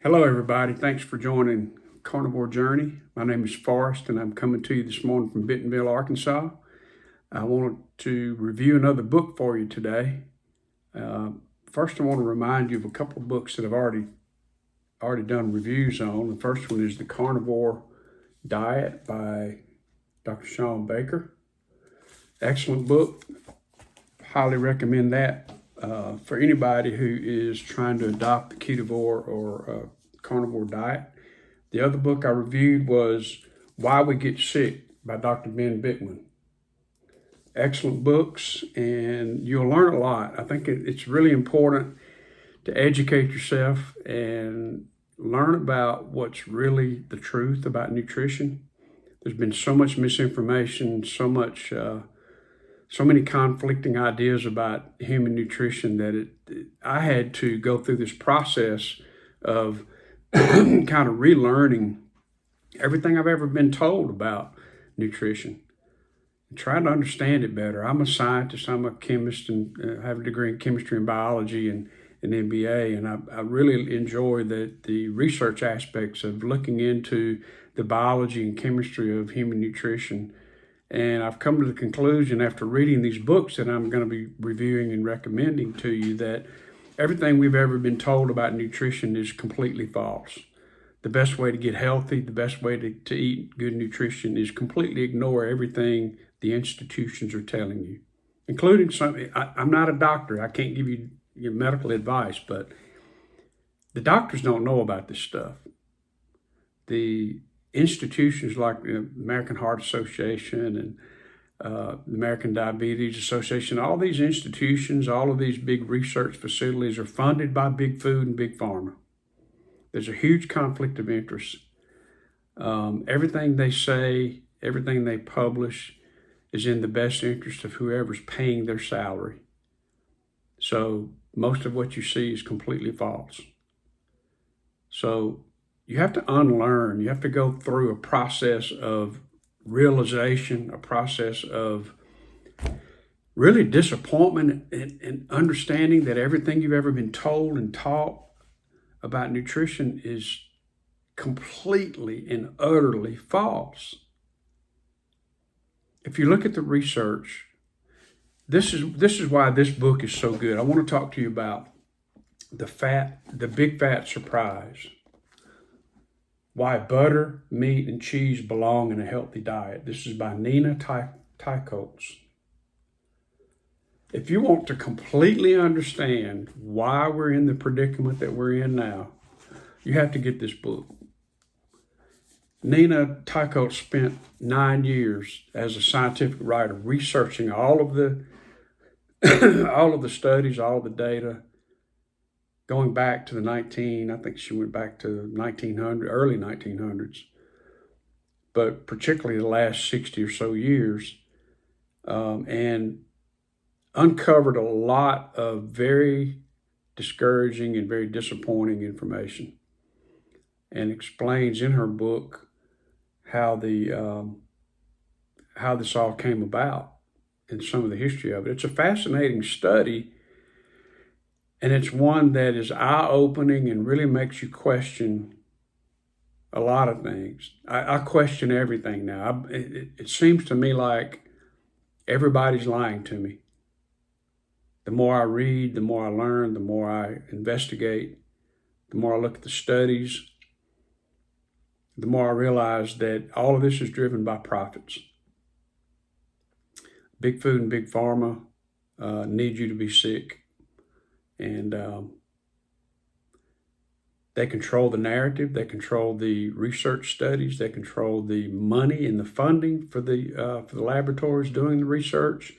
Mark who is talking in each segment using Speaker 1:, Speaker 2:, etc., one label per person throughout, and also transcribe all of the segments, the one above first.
Speaker 1: Hello, everybody. Thanks for joining Carnivore Journey. My name is Forrest, and I'm coming to you this morning from Bentonville, Arkansas. I wanted to review another book for you today. First, I want to remind you of a couple of books that I've already done reviews on. The first one is The Carnivore Diet by Dr. Shawn Baker. Excellent book. Highly recommend that for anybody who is trying to adopt the ketovore or carnivore diet. The other book I reviewed was Why We Get Sick by Dr. Ben Bickman. Excellent books, and you'll learn a lot. I think it's really important to educate yourself and learn about what's really the truth about nutrition. There's been so much misinformation, so many conflicting ideas about human nutrition that I had to go through this process of kind of relearning everything I've ever been told about nutrition and trying to understand it better. I'm a scientist, I'm a chemist, and have a degree in chemistry and biology and an MBA, and I really enjoy the research aspects of looking into the biology and chemistry of human nutrition. And I've come to the conclusion after reading these books that I'm going to be reviewing and recommending to you that everything we've ever been told about nutrition is completely false. The best way to get healthy, the best way to eat good nutrition is completely ignore everything the institutions are telling you, including I'm not a doctor. I can't give you medical advice, but the doctors don't know about this stuff. The institutions like the American Heart Association and the American Diabetes Association, all these institutions, all of these big research facilities are funded by big food and big pharma. There's a huge conflict of interest. Everything they say, everything they publish is in the best interest of whoever's paying their salary. So most of what you see is completely false. So you have to unlearn. You have to go through a process of realization, a process of really disappointment and understanding that everything you've ever been told and taught about nutrition is completely and utterly false. If you look at the research, this is why this book is so good. I want to talk to you about the big fat surprise. Why butter, meat, and cheese belong in a healthy diet. This is by Nina Teicholz. If you want to completely understand why we're in the predicament that we're in now, you have to get this book. Nina Teicholz spent 9 years as a scientific writer researching all of the studies, all of the data, going back to I think she went back to early 1900s, but particularly the last 60 or so years, and uncovered a lot of very discouraging and very disappointing information, and explains in her book how this all came about and some of the history of it. It's a fascinating study. And it's one that is eye-opening and really makes you question a lot of things. I question everything now. It seems to me like everybody's lying to me. The more I read, the more I learn, the more I investigate, the more I look at the studies, the more I realize that all of this is driven by profits. Big food and big pharma need you to be sick. And they control the narrative, they control the research studies, they control the money and the funding for the laboratories doing the research.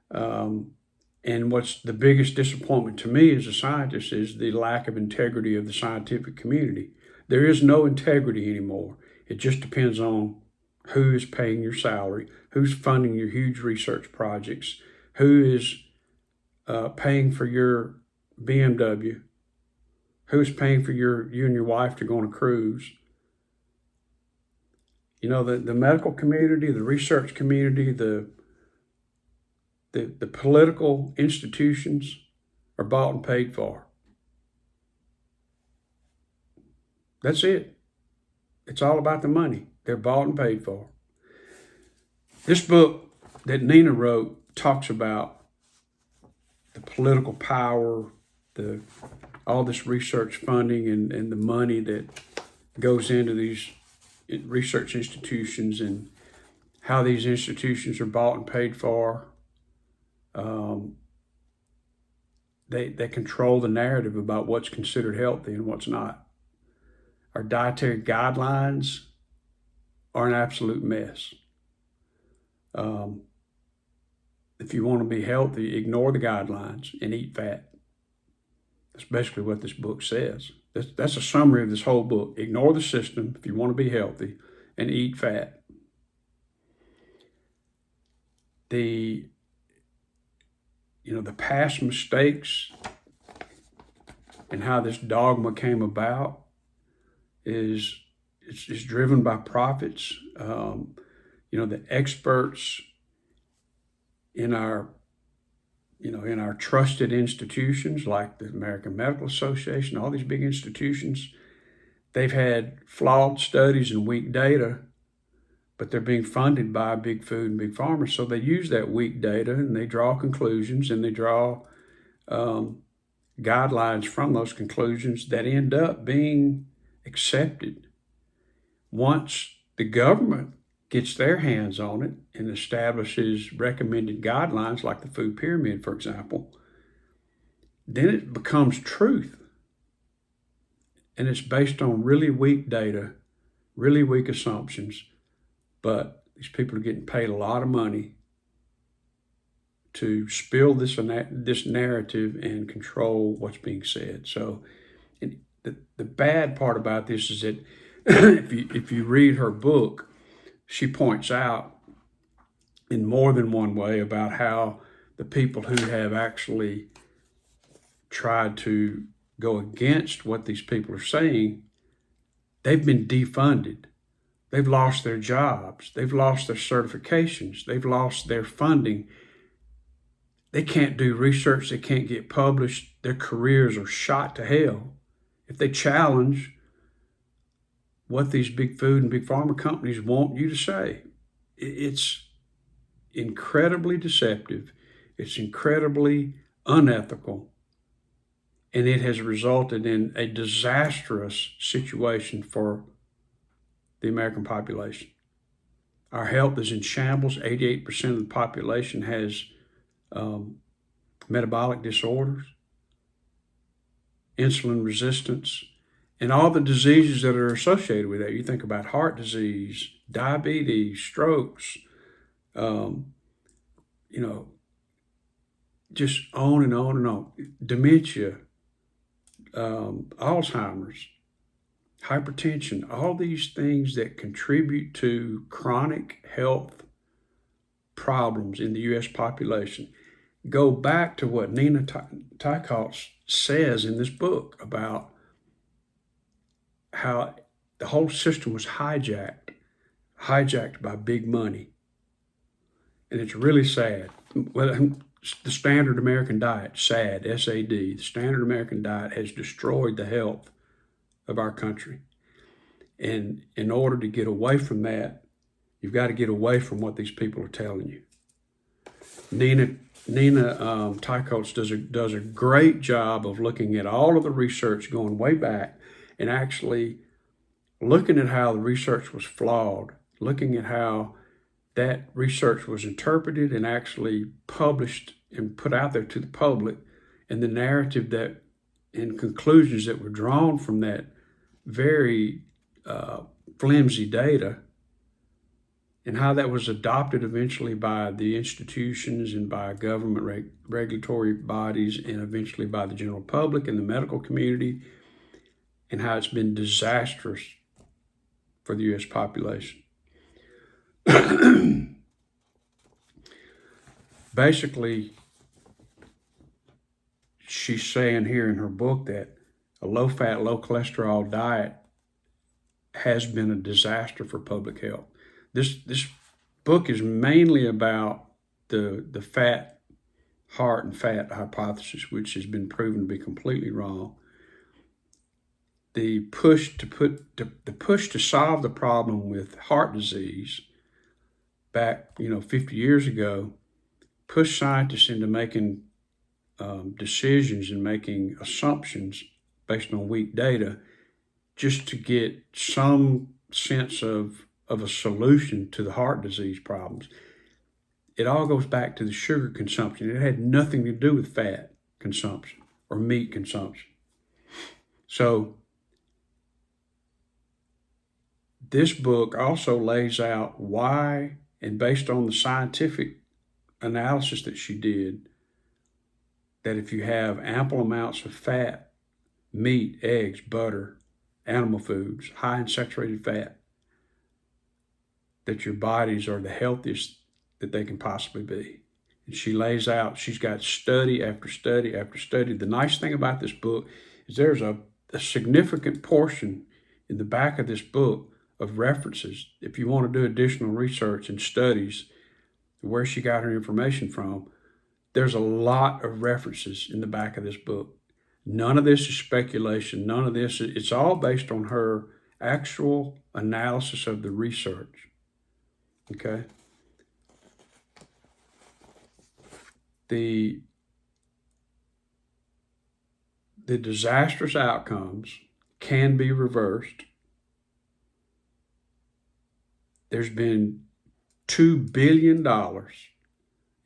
Speaker 1: And what's the biggest disappointment to me as a scientist is the lack of integrity of the scientific community. There is no integrity anymore. It just depends on who is paying your salary, who's funding your huge research projects, who is paying for your BMW, who's paying for you and your wife to go on a cruise. You know, the medical community, the research community, the political institutions are bought and paid for. That's it. It's all about the money. They're bought and paid for. This book that Nina wrote talks about the political power, all this research funding and the money that goes into these research institutions and how these institutions are bought and paid for. They control the narrative about what's considered healthy and what's not. Our dietary guidelines are an absolute mess. If you want to be healthy, ignore the guidelines and eat fat. That's basically what this book says. That's a summary of this whole book. Ignore the system if you want to be healthy and eat fat. The past mistakes and how this dogma came about is driven by profits. The experts in our trusted institutions like the American Medical Association, all these big institutions, they've had flawed studies and weak data, but they're being funded by big food and big pharma. So they use that weak data and they draw conclusions and they draw guidelines from those conclusions that end up being accepted. Once the government gets their hands on it and establishes recommended guidelines like the food pyramid, for example, then it becomes truth. And it's based on really weak data, really weak assumptions, but these people are getting paid a lot of money to spill this narrative and control what's being said. So the bad part about this is that if you read her book, she points out in more than one way about how the people who have actually tried to go against what these people are saying, they've been defunded. They've lost their jobs. They've lost their certifications. They've lost their funding. They can't do research. They can't get published. Their careers are shot to hell if they challenge what these big food and big pharma companies want you to say. It's incredibly deceptive. It's incredibly unethical. And it has resulted in a disastrous situation for the American population. Our health is in shambles. 88% of the population has metabolic disorders, insulin resistance, and all the diseases that are associated with that. You think about heart disease, diabetes, strokes, just on and on and on. Dementia, Alzheimer's, hypertension, all these things that contribute to chronic health problems in the U.S. population go back to what Nina Teicholz says in this book about how the whole system was hijacked by big money. And it's really sad. Well, the standard American diet, SAD, S-A-D, the standard American diet has destroyed the health of our country. And in order to get away from that, you've got to get away from what these people are telling you. Nina Teicholz does a great job of looking at all of the research going way back and actually looking at how the research was flawed, looking at how that research was interpreted and actually published and put out there to the public, and the narrative that and conclusions that were drawn from that very flimsy data, and how that was adopted eventually by the institutions and by government regulatory bodies and eventually by the general public and the medical community, and how it's been disastrous for the U.S. population. Basically, she's saying here in her book that a low-fat, low-cholesterol diet has been a disaster for public health. This book is mainly about the fat, heart, and fat hypothesis, which has been proven to be completely wrong. the push to solve the problem with heart disease back 50 years ago pushed scientists into making decisions and making assumptions based on weak data just to get some sense of a solution to the heart disease problems. It all goes back to the sugar consumption. It had nothing to do with fat consumption or meat consumption. So this book also lays out why, and based on the scientific analysis that she did, that if you have ample amounts of fat, meat, eggs, butter, animal foods, high in saturated fat, that your bodies are the healthiest that they can possibly be. And she lays out, she's got study after study after study. The nice thing about this book is there's a significant portion in the back of this book of references. If you want to do additional research and studies, where she got her information from, there's a lot of references in the back of this book. None of this is speculation. None of this, it's all based on her actual analysis of the research. Okay? The disastrous outcomes can be reversed. There's been $2 billion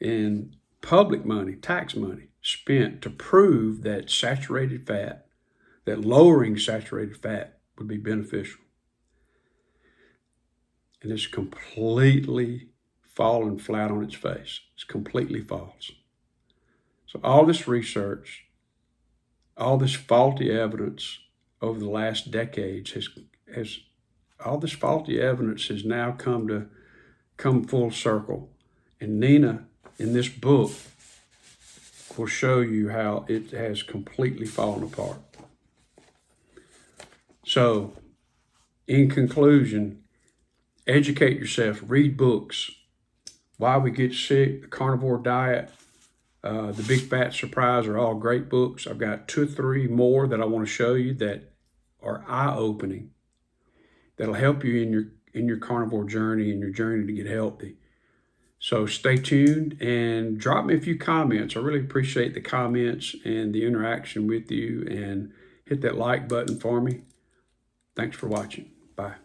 Speaker 1: in public money, tax money, spent to prove that saturated fat, that lowering saturated fat would be beneficial. And it's completely fallen flat on its face. It's completely false. So all this research, all this faulty evidence over the last decades has all this faulty evidence has now come full circle. And Nina, in this book, will show you how it has completely fallen apart. So, in conclusion, educate yourself, read books. Why We Get Sick, The Carnivore Diet, The Big Fat Surprise are all great books. I've got 2 or 3 more that I want to show you that are eye-opening, that'll help you in your carnivore journey and your journey to get healthy. So stay tuned and drop me a few comments. I really appreciate the comments and the interaction with you, and hit that like button for me. Thanks for watching. Bye.